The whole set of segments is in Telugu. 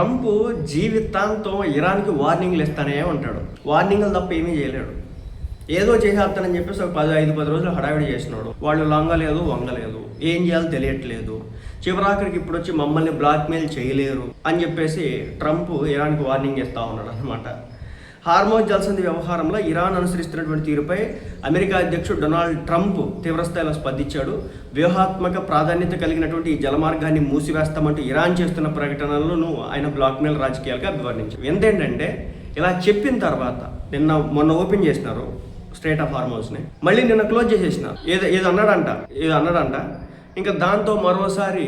ట్రంప్ జీవితాంతం ఇరాన్కి వార్నింగ్లు ఇస్తానే ఉంటాడు. వార్నింగ్లు తప్ప ఏమీ చేయలేడు. ఏదో చేసేస్తానని చెప్పేసి ఒక 5-10 రోజులు హడావిడి చేసినాడు. వాళ్ళు లొంగలేదు, వంగలేదు, ఏం చేయాలో తెలియట్లేదు. చివరాఖరికి ఇప్పుడు వచ్చి మమ్మల్ని బ్లాక్మెయిల్ చేయలేరు అని చెప్పేసి ట్రంప్ ఇరాన్కి వార్నింగ్ ఇస్తా ఉన్నాడు అనమాట. హార్మోజ్ జలసంధి వ్యవహారంలో ఇరాన్ అనుసరిస్తున్నటువంటి తీరుపై అమెరికా అధ్యక్షుడు డొనాల్డ్ ట్రంప్ తీవ్రస్థాయిలో స్పందించాడు. వ్యూహాత్మక ప్రాధాన్యత కలిగినటువంటి ఈ జలమార్గాన్ని మూసివేస్తామంటూ ఇరాన్ చేస్తున్న ప్రకటనలను ఆయన బ్లాక్మెయిల్ రాజకీయాలుగా అభివర్ణించారు. ఎంతేంటంటే ఇలా చెప్పిన తర్వాత మొన్న ఓపెన్ చేసినారు స్ట్రైట్ ఆఫ్ హార్మోజ్ని, మళ్ళీ నిన్న క్లోజ్ చేసేసినారు. ఏదో అన్నాడంట. ఇంకా దాంతో మరోసారి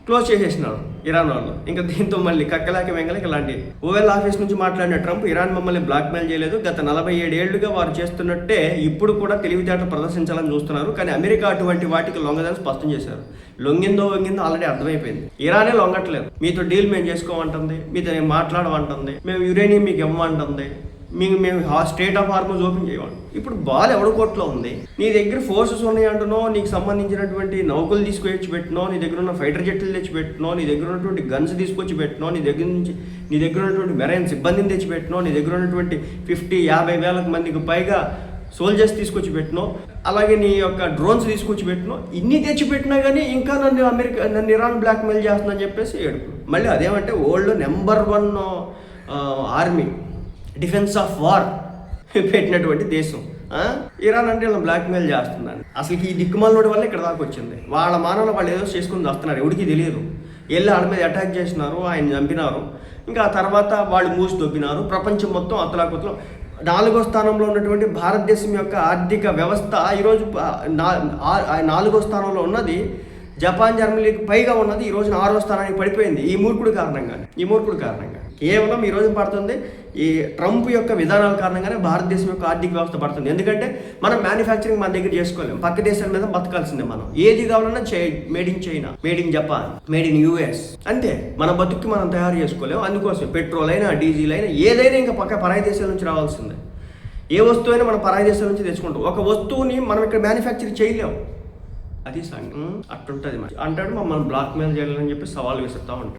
క్లోజ్ చేసేసినారు ఇరాన్ వాళ్ళు. ఇంకా దీంతో మళ్ళీ కక్కలేక వెంగలేక ఇలాంటి ఓవెల్ ఆఫీస్ నుంచి మాట్లాడిన ట్రంప్ ఇరాన్ మమ్మల్ని బ్లాక్మెయిల్ చేయలేదు, గత 47 ఏళ్లుగా వారు చేస్తున్నట్టే ఇప్పుడు కూడా తెలివితేటలు ప్రదర్శించాలని చూస్తున్నారు, కానీ అమెరికా అటువంటి వాటికి లొంగదని స్పష్టం చేశారు. లొంగిందో ఆల్రెడీ అర్థమైపోయింది. ఇరానే లొంగట్లేదు. మీతో డీల్ మేము చేసుకోమంటుంది, మీతో నేను మాట్లాడమంటుంది, మేము యురేనియం మీకు ఇవ్వమంటుంది, మేము స్టేట్ ఆఫ్ హార్మోజ్ ఓపెన్ చేయమండి. ఇప్పుడు బాల్ ఎవడ కోట్లో ఉంది, నీ దగ్గర ఫోర్సెస్ ఉన్నాయి అంటున్నావు, నీకు సంబంధించినటువంటి నౌకలు తీసుకొచ్చి పెట్టినో, నీ దగ్గర ఉన్న ఫైటర్ జెట్లు తెచ్చి పెట్టినో, నీ దగ్గర ఉన్నటువంటి గన్స్ తీసుకొచ్చి పెట్టినో, నీ దగ్గర ఉన్నటువంటి మెరైన్ సిబ్బందిని తెచ్చి పెట్టినో, నీ దగ్గర ఉన్నటువంటి 50-50 వేల మందికి పైగా సోల్జర్స్ తీసుకొచ్చి పెట్టినో, అలాగే నీ యొక్క డ్రోన్స్ తీసుకొచ్చి పెట్టినో, ఇన్ని తెచ్చి పెట్టినా కానీ ఇంకా నన్ను ఇరాన్ బ్లాక్మెయిల్ చేస్తుందని చెప్పేసి ఏడుపు. మళ్ళీ అదేమంటే world number 1 army defence of war పెట్టినటువంటి దేశం ఇరాన్ అంటే ఇలా బ్లాక్మెయిల్ చేస్తుందని. అసలు ఈ దిక్కుమాలనోడి వల్ల ఇక్కడ దాకా వచ్చింది. వాళ్ళ మానవులు వాళ్ళు ఏదో చేసుకుని వస్తున్నారు, ఎవరికి తెలియదు. వెళ్ళి వాళ్ళ మీద అటాక్ చేసినారు, ఆయన చంపినారు. ఇంకా ఆ తర్వాత వాళ్ళు మూసి దొబ్బినారు. ప్రపంచం మొత్తం అతలాకుతలం. 4వ స్థానంలో ఉన్నటువంటి భారతదేశం యొక్క ఆర్థిక వ్యవస్థ ఈరోజు 4వ స్థానంలో ఉన్నది. జపాన్, జర్మనీకి పైగా ఉన్నది ఈ రోజున 6వ స్థానానికి పడిపోయింది. ఈ మూర్ఖుడు కారణంగా కేవలం ఈ రోజు పడుతుంది. ఈ ట్రంప్ యొక్క విధానాల కారణంగానే భారతదేశం యొక్క ఆర్థిక వ్యవస్థ పడుతుంది. ఎందుకంటే మనం మ్యానుఫ్యాక్చరింగ్ మన దగ్గర చేసుకోలేము, పక్క దేశాల మీద బతకాల్సిందే. మనం ఏది కావాలన్నా made in China, made in Japan, made in US, అంతే. మన బతుక్కి మనం తయారు చేసుకోలేము. అందుకోసం పెట్రోల్ అయినా, డీజిల్ అయినా, ఏదైనా ఇంకా పక్క పరాయి దేశాల నుంచి రావాల్సిందే. ఏ వస్తువు అయినా మనం పరాయి దేశాల నుంచి తెచ్చుకుంటాం. ఒక వస్తువుని మనం ఇక్కడ మ్యానుఫ్యాక్చర్ చేయలేము. అది సంగతి. అట్టుంటుంది అంటాడు. మమ్మల్ని బ్లాక్మెయిల్ చేయాలని చెప్పి సవాల్ విసురుతూ ఉంటాడు.